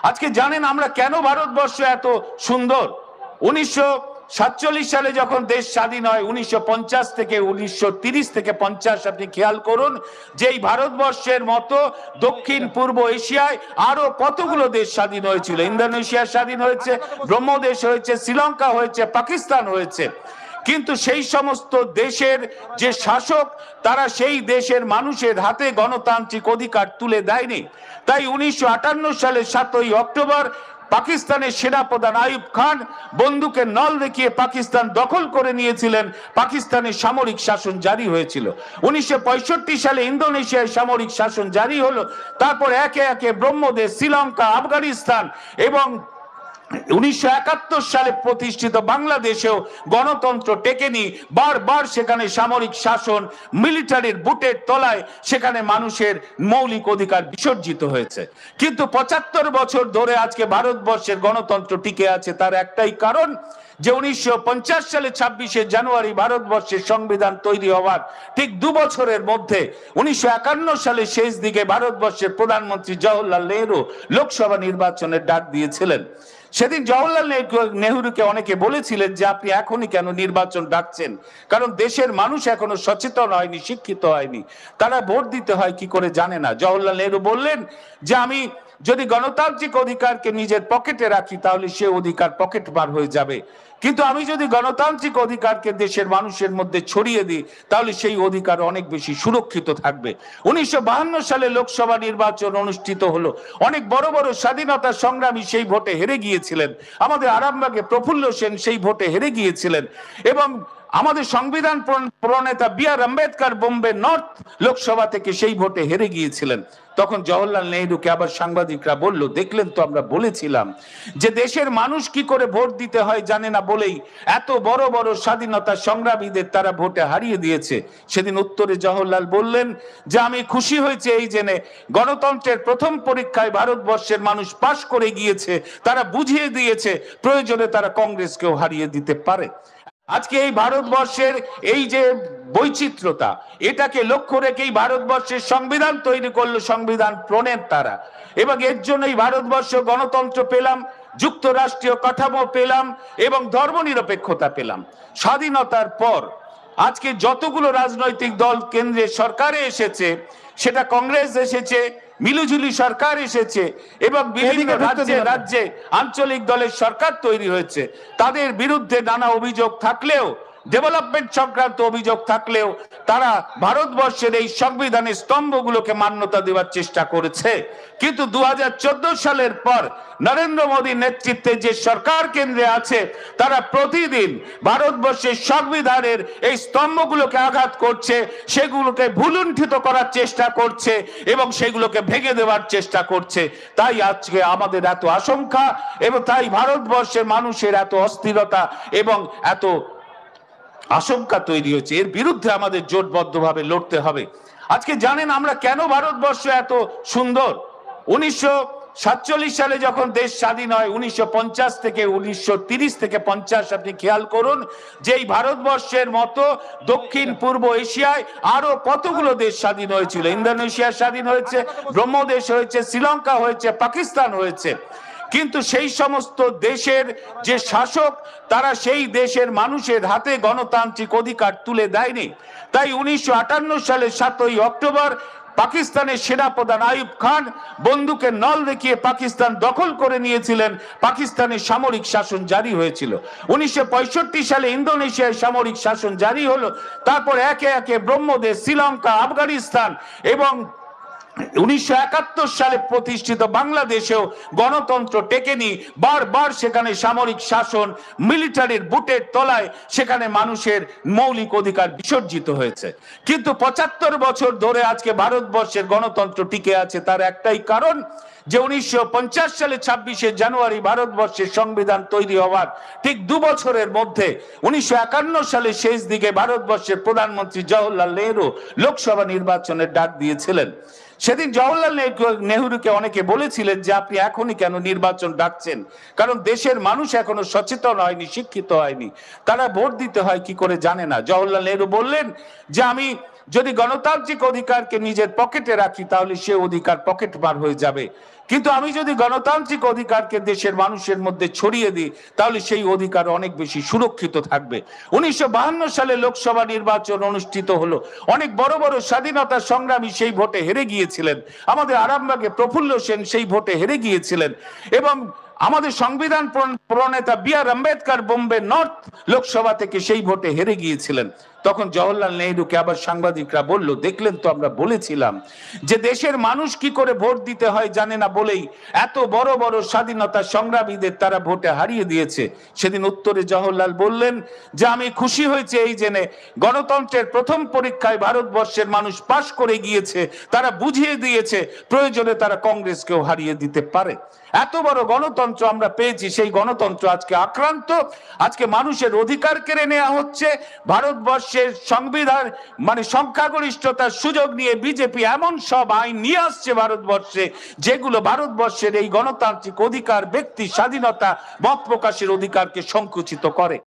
আজকে জানেন আমরা কেন ভারতবর্ষ এত সুন্দর? 1947 সালে যখন দেশ স্বাধীন হয়, 1950 থেকে 1930 থেকে 50 আপনি খেয়াল করুন যে এই ভারতবর্ষের মতো দক্ষিণ পূর্ব এশিয়ায় আরো কতগুলো দেশ স্বাধীন হয়েছিল। ইন্দোনেশিয়া স্বাধীন হয়েছে, ব্রহ্মদেশ হয়েছে, শ্রীলঙ্কা হয়েছে, পাকিস্তান হয়েছে। কিন্তু সেই সমস্ত দেশের যে শাসক তারা সেই দেশের মানুষের হাতে গণতান্ত্রিক অধিকার তুলে দেয়নি। তাই 1958 সালের 7ই অক্টোবর পাকিস্তানের সেনাপ্রধান আইয়ুব খান বন্দুকের নল দেখিয়ে পাকিস্তান দখল করে নিয়েছিলেন। পাকিস্তানের সামরিক শাসন জারি হয়েছিল। 1965 সালে ইন্দোনেশিয়ায় সামরিক শাসন জারি হলো। তারপর একে একে ব্রহ্মদেশ, শ্রীলঙ্কা, আফগানিস্তান এবং 1971 সালে প্রতিষ্ঠিত বাংলাদেশেও গণতন্ত্র টেকেনি। বারবার সেখানে সামরিক শাসন, মিলিটারির বুটের তলায় সেখানে মানুষের মৌলিক অধিকার বিসর্জিত হয়েছে। কিন্তু 75 বছর ধরে আজকে ভারতবর্ষের গণতন্ত্র টিকে আছে। তার একটাই কারণ যে 1950 সালে 26শে জানুয়ারি ভারতবর্ষের সংবিধান তৈরি হওয়ার ঠিক 2 বছরের মধ্যে 1951 সালের শেষ দিকে ভারতবর্ষের প্রধানমন্ত্রী জওহরলাল নেহরু লোকসভা নির্বাচনের ডাক দিয়েছিলেন। সেদিন জওহরলাল নেহরুকে অনেকে বলেছিলেন যে আপনি এখনই কেন নির্বাচন ডাকছেন, কারণ দেশের মানুষ এখনো সচেতন হয়নি, শিক্ষিত হয়নি, তারা ভোট দিতে হয় কি করে জানে না। জওহরলাল নেহরু বললেন যে আমি যদি গণতান্ত্রিক অধিকারকে নিজের পকেটে রাখি তাহলে সে অধিকার পকেট পার হয়ে যাবে, কিন্তু আমি যদি গণতান্ত্রিক অধিকারকে দেশের মানুষের মধ্যে ছড়িয়ে দিই তাহলে সেই অধিকার অনেক বেশি সুরক্ষিত থাকবে। 1952 সালে লোকসভা নির্বাচন অনুষ্ঠিত হলো। অনেক বড় বড় স্বাধীনতা সংগ্রামী সেই ভোটে হেরে গিয়েছিলেন। আমাদের আরামবাগে প্রফুল্ল সেন সেই ভোটে হেরে গিয়েছিলেন এবং আমাদের সংবিধান প্রণেতা বি.আর. আম্বেদকর বোম্বে নর্থ লোকসভা থেকে সেই ভোটে হেরে গিয়েছিলেন। তখন জওহরলাল নেহরুকে আবার সাংবাদিকরা বলল, দেখলেন তো আমরা বলেছিলাম যে দেশের মানুষ কি করে ভোট দিতে হয় জানে না বলেই এত বড় বড় স্বাধীনতা সংগ্রামীদের তারা ভোটে হারিয়ে দিয়েছে। সেদিন উত্তরে জওহরলাল বললেন যে আমি খুশি হয়েছে এই জেনে গণতন্ত্রের প্রথম পরীক্ষায় ভারতবর্ষের মানুষ পাশ করে গিয়েছে, তারা বুঝিয়ে দিয়েছে প্রয়োজনে তারা কংগ্রেসকেও হারিয়ে দিতে পারে। আজকে এই ভারতবর্ষের এই যে বৈচিত্র্যতা, এটাকে লক্ষ্য রেখেই ভারতবর্ষের সংবিধান তৈরি করলো সংবিধান প্রণেতারা, এবং এর জন্যই ভারতবর্ষ গণতন্ত্র পেলাম, যুক্তরাষ্ট্রীয় কাঠামো পেলাম এবং ধর্মনিরপেক্ষতা পেলাম। স্বাধীনতার পর আজকে যতগুলো রাজনৈতিক দল কেন্দ্রে সরকারে এসেছে, সেটা কংগ্রেস এসেছে, মিলিঝুলি সরকার এসেছে এবং বিভিন্ন রাজ্যে রাজ্যে আঞ্চলিক দলের সরকার তৈরি হয়েছে, তাদের বিরুদ্ধে নানা অভিযোগ থাকলেও, ডেভেলপমেন্ট সংক্রান্ত অভিযোগ থাকলেও তারা ভারতবর্ষের এই সংবিধানের স্তম্ভগুলোকে মান্যতা দেওয়ার চেষ্টা করেছে। কিন্তু 2014 সালের পর নরেন্দ্র মোদীর নেতৃত্বে যে সরকার কেন্দ্রে আছে তারা প্রতিদিন ভারতবর্ষের সংবিধানের এই স্তম্ভগুলোকে আঘাত করছে, সেগুলোকে ভুলুণ্ঠিত করার চেষ্টা করছে এবং সেগুলোকে ভেঙে দেওয়ার চেষ্টা করছে। তাই আজকে আমাদের এত আশঙ্কা এবং তাই ভারতবর্ষের মানুষের এত অস্থিরতা এবং এত আশঙ্কা তৈরি হয়েছে। এর বিরুদ্ধে আমাদের জোটবদ্ধভাবে লড়তে হবে। আজকে জানেন আমরা কেন ভারতবর্ষ এত সুন্দর? 1947 সালে যখন দেশ স্বাধীন হয়, 1950 থেকে 1930 থেকে 50 আপনি খেয়াল করুন যে এই ভারতবর্ষের মতো দক্ষিণ পূর্ব এশিয়ায় আরো কতগুলো দেশ স্বাধীন হয়েছিল। ইন্দোনেশিয়া স্বাধীন হয়েছে, ব্রহ্মদেশ হয়েছে, শ্রীলঙ্কা হয়েছে, পাকিস্তান হয়েছে। কিন্তু সেই সমস্ত দেশের যে শাসক তারা সেই দেশের মানুষের হাতে গণতান্ত্রিক অধিকার তুলে দেয়নি। তাই 1958 সালের 7ই অক্টোবর পাকিস্তানের সেনাপ্রধান আইয়ুব খান বন্দুকের নল দেখিয়ে পাকিস্তান দখল করে নিয়েছিলেন। পাকিস্তানের সামরিক শাসন জারি হয়েছিল। 1965 সালে ইন্দোনেশিয়ায় সামরিক শাসন জারি হলো। তারপর একে একে ব্রহ্মদেশ, শ্রীলঙ্কা, আফগানিস্তান এবং 1971 সালে প্রতিষ্ঠিত বাংলাদেশেও গণতন্ত্র টেকেনি। বারবার সেখানে সামরিক শাসন, মিলিটারির বুটের তলায় সেখানে মানুষের মৌলিক অধিকার বিসর্জিত হয়েছে। কিন্তু 75 বছর ধরে আজকে ভারতবর্ষের গণতন্ত্র টিকে আছে। তার একটাই কারণ যে 1950 সালে 26শে জানুয়ারি ভারতবর্ষের সংবিধান তৈরি হওয়ার ঠিক 2 বছরের মধ্যে 1951 সালের শেষ দিকে ভারতবর্ষের প্রধানমন্ত্রী জওহরলাল নেহরু লোকসভা নির্বাচনের ডাক দিয়েছিলেন। সেদিন জওহরলাল নেহরুকে অনেকে বলেছিলেন যে আপনি এখনই কেন নির্বাচন ডাকছেন, কারণ দেশের মানুষ এখনো সচেতন হয়নি, শিক্ষিত হয়নি, তারা ভোট দিতে হয় কি করে জানে না। জওহরলাল নেহরু বললেন যে আমি যদি গণতান্ত্রিক অধিকারকে নিজের পকেটে রাখি তাহলে সে অধিকার পকেট পার হয়ে যাবে, কিন্তু আমি যদি গণতান্ত্রিক অধিকারকে দেশের মানুষের মধ্যে ছড়িয়ে দিই তাহলে সেই অধিকার অনেক বেশি সুরক্ষিত থাকবে। 1952 সালে লোকসভা নির্বাচন অনুষ্ঠিত হলো, অনেক বড় বড় স্বাধীনতা সংগ্রামী সেই ভোটে হেরে গিয়েছিলেন। আমাদের আরামবাগে প্রফুল্ল সেন সেই ভোটে হেরে গিয়েছিলেন, এবং আমাদের সংবিধান প্রণেতা বি.আর. আম্বেদকর বোম্বে নর্থ লোকসভা থেকে সেই ভোটে হেরে গিয়েছিলেন। তখন জওহরলাল নেহরুকে আবার সাংবাদিকরা বলল, দেখলেন তো আমরা বলেছিলাম যে দেশের মানুষ কি করে ভোট দিতে হয় জানে না বলেই এত বড় বড় স্বাধীনতা সংগ্রামীদের তারা ভোটে হারিয়ে দিয়েছে। সেদিন উত্তরে জওহরলাল বললেন যে আমি খুশি হয়েছে এই জেনে গণতন্ত্রের প্রথম পরীক্ষায় ভারতবর্ষের মানুষ পাশ করে গিয়েছে, তারা বুঝিয়ে দিয়েছে প্রয়োজনে তারা কংগ্রেসকেও হারিয়ে দিতে পারে। এত বড় গণতন্ত্র আমরা পেয়েছি, সেই গণতন্ত্র আজকে আক্রান্ত। আজকে মানুষের অধিকার কেড়ে নেওয়া হচ্ছে। ভারতবর্ষের সংবিধান মানে সংখ্যাগরিষ্ঠতার সুযোগ নিয়ে বিজেপি এমন সব আইন নিয়ে আসছে ভারতবর্ষে যেগুলো ভারতবর্ষের এই গণতান্ত্রিক অধিকার, ব্যক্তি স্বাধীনতা, মত প্রকাশের অধিকারকে সংকুচিত করে।